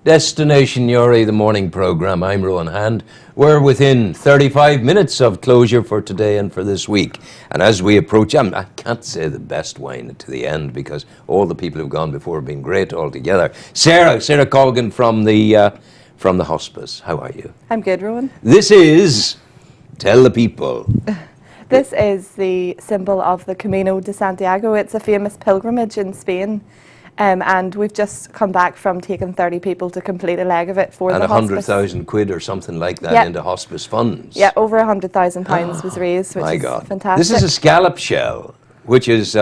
Destination Yuri, the morning programme. I'm Rowan Hand. We're within 35 minutes of closure for today and for this week. And as we approach, I can't say the best wine to the end because all the people who've gone before have been great altogether. Sarah Colgan from the hospice. How are you? I'm good, Rowan. This is, tell the people. This is the symbol of the Camino de Santiago. It's a famous pilgrimage in Spain. And we've just come back from taking 30 people to complete a leg of it for the hospice. And 100,000 quid or something like that into hospice funds. Yeah, over £100,000 was raised, which My is God. fantastic. This is a scallop shell, which is,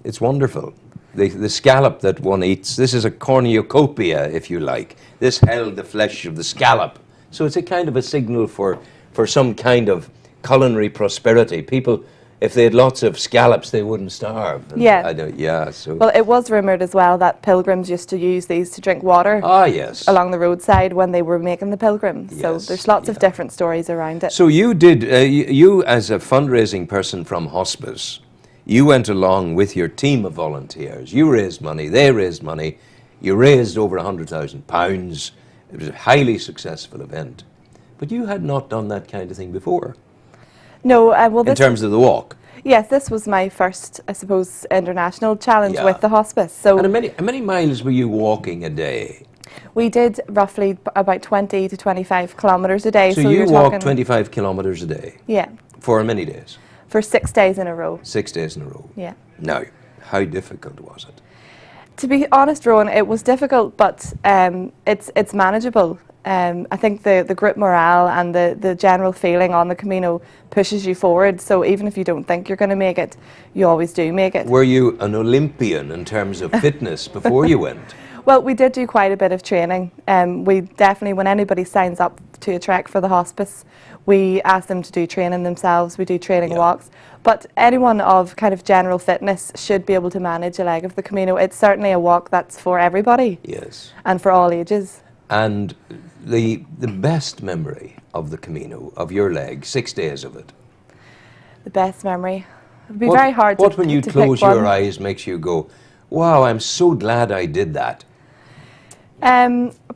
it's wonderful. The scallop that one eats, this is a cornucopia, if you like. This held the flesh of the scallop. So it's a kind of a signal for some kind of culinary prosperity. People, if they had lots of scallops, they wouldn't starve. And Well, it was rumoured as well that pilgrims used to use these to drink water along the roadside when they were making the pilgrims. So there's lots of different stories around it. So you did, you as a fundraising person from hospice, you went along with your team of volunteers. You raised money, they raised money. You raised over £100,000. It was a highly successful event. But you had not done that kind of thing before. No, well, in terms of the walk. Yes, this was my first, I suppose, international challenge with the hospice. So, and how many miles were you walking a day? We did roughly about 20 to 25 kilometres a day. So you walked 25 kilometres a day? Yeah. For how many days? For 6 days in a row. 6 days in a row? Yeah. Now, how difficult was it? To be honest, Rowan, it was difficult, but it's manageable. I think the group morale and the general feeling on the Camino pushes you forward. So even if you don't think you're going to make it, you always do make it. Were you an Olympian in terms of fitness before you went? Well, we did do quite a bit of training. We definitely, when anybody signs up to a trek for the hospice, we ask them to do training themselves. We do training walks. But anyone of kind of general fitness should be able to manage a leg of the Camino. It's certainly a walk that's for everybody. Yes. And for all ages. And the best memory of the Camino, of your leg, 6 days of it? The best memory? It would be very hard to pick one. What when you close your eyes makes you go, wow, I'm so glad I did that?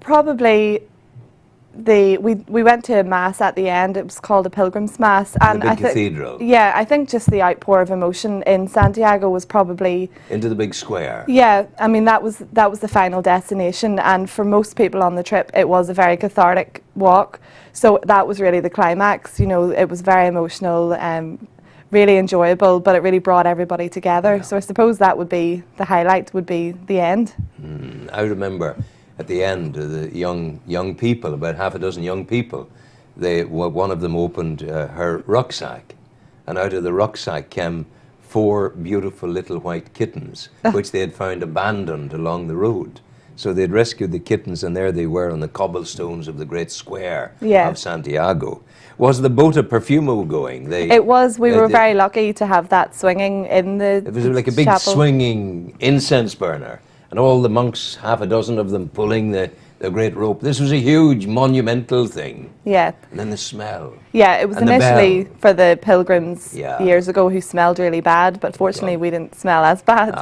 Probably we went to a mass at the end. It was called a pilgrim's mass, and the big cathedral. Yeah, I think just the outpour of emotion in Santiago was probably into the big square. Yeah, I mean that was the final destination, and for most people on the trip, it was a very cathartic walk. So that was really the climax. You know, it was very emotional, really enjoyable, but it really brought everybody together. Yeah. So I suppose that would be the highlight. Would be the end. I remember. At the end, the young people, about half a dozen young people, one of them opened her rucksack, and out of the rucksack came 4 beautiful little white kittens, which they had found abandoned along the road. So they'd rescued the kittens, and there they were on the cobblestones of the great square of Santiago. Was the boat of Perfumo going? It was. We were very lucky to have that swinging in the It was like a big chapel. Swinging incense burner. And all the monks, half a dozen of them, pulling the great rope. This was a huge, monumental thing. Yeah. And then the smell. Yeah, it was initially for the pilgrims years ago who smelled really bad, but fortunately we didn't smell as bad.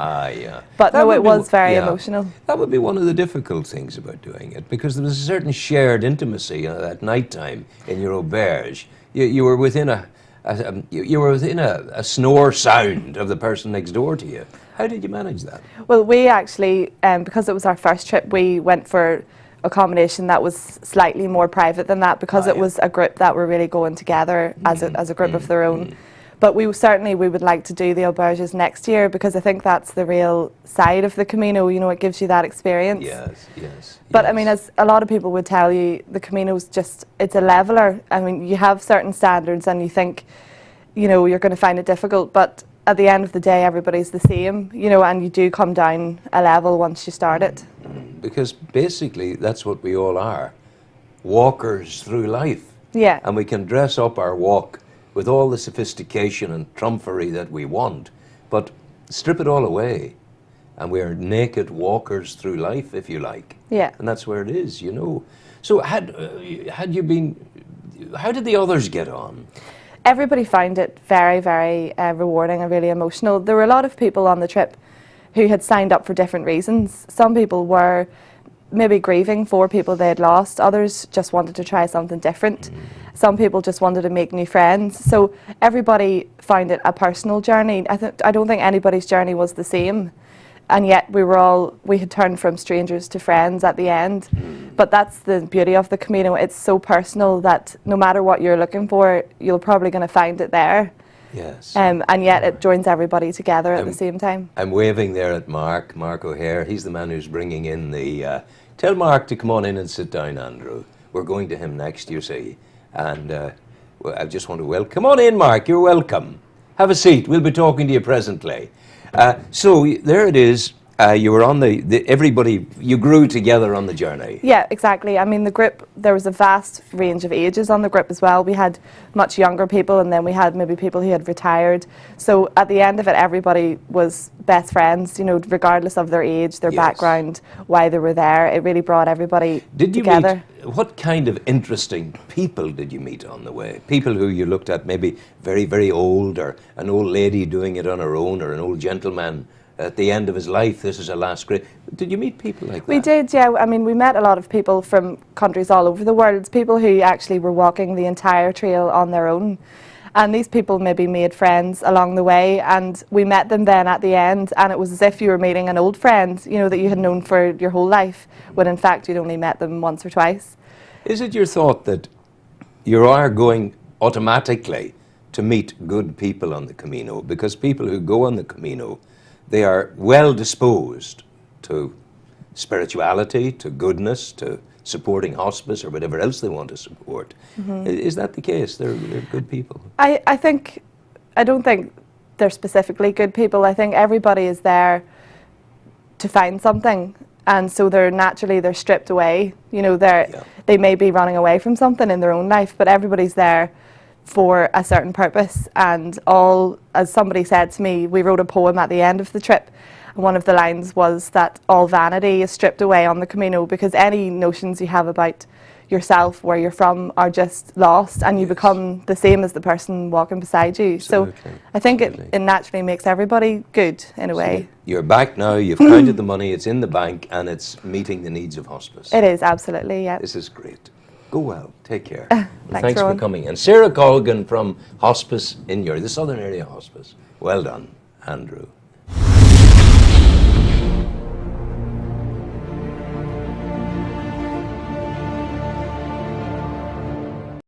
But no, it was very emotional. That would be one of the difficult things about doing it, because there was a certain shared intimacy at night time in your auberge. You were within a snore sound of the person next door to you. How did you manage that? Well, we actually, because it was our first trip, we went for accommodation that was slightly more private than that, because it was a group that were really going together as a group of their own. But we would like to do the auberges next year, because I think that's the real side of the Camino. You know, it gives you that experience. Yes. But I mean, as a lot of people would tell you, the Camino's it's a leveler. I mean, you have certain standards and you think, you know, you're going to find it difficult, but at the end of the day, everybody's the same, you know, and you do come down a level once you start it. Because basically, that's what we all are, walkers through life. Yeah. And we can dress up our walk with all the sophistication and trumpery that we want, but strip it all away, and we're naked walkers through life, if you like. Yeah. And that's where it is, you know. So had you been, how did the others get on? Everybody found it very, very rewarding and really emotional. There were a lot of people on the trip who had signed up for different reasons. Some people were maybe grieving for people they had lost. Others just wanted to try something different. Some people just wanted to make new friends. So everybody found it a personal journey. I don't think anybody's journey was the same. And yet we had turned from strangers to friends at the end. But that's the beauty of the Camino. It's so personal that no matter what you're looking for, you're probably going to find it there. Yes. And yet it joins everybody together at the same time. I'm waving there at Mark O'Hare. He's the man who's bringing in the... tell Mark to come on in and sit down, Andrew. We're going to him next, you see. And well, I just want to welcome... Come on in, Mark. You're welcome. Have a seat. We'll be talking to you presently. So there it is. You were on everybody, you grew together on the journey. Yeah, exactly. I mean, the group, there was a vast range of ages on the group as well. We had much younger people, and then we had maybe people who had retired. So at the end of it, everybody was best friends, you know, regardless of their age, their background, why they were there. It really brought everybody together. What kind of interesting people did you meet on the way? People who you looked at maybe very, very old, or an old lady doing it on her own, or an old gentleman at the end of his life, this is a last great... Did you meet people like that? We did, yeah. I mean, we met a lot of people from countries all over the world, people who actually were walking the entire trail on their own. And these people maybe made friends along the way, and we met them then at the end, and it was as if you were meeting an old friend, you know, that you had known for your whole life, when in fact you'd only met them once or twice. Is it your thought that you are going automatically to meet good people on the Camino? Because people who go on the Camino, they are well disposed to spirituality, to goodness, to supporting hospice or whatever else they want to support. Is that the case? They're good people? I don't think they're specifically good people. I think everybody is there to find something, and so they're stripped away. You know, they may be running away from something in their own life, but everybody's there for a certain purpose. And all, as somebody said to me, we wrote a poem at the end of the trip, and one of the lines was that all vanity is stripped away on the Camino, because any notions you have about yourself, where you're from, are just lost, and you become the same as the person walking beside you. Absolutely. So I think it naturally makes everybody good in a way. You're back now, you've counted the money, it's in the bank, and it's meeting the needs of hospice. It is, absolutely, yeah. This is great. Go well, take care. Thanks for coming. And Sarah Colgan from Hospice in the Southern Area Hospice. Well done, Andrew.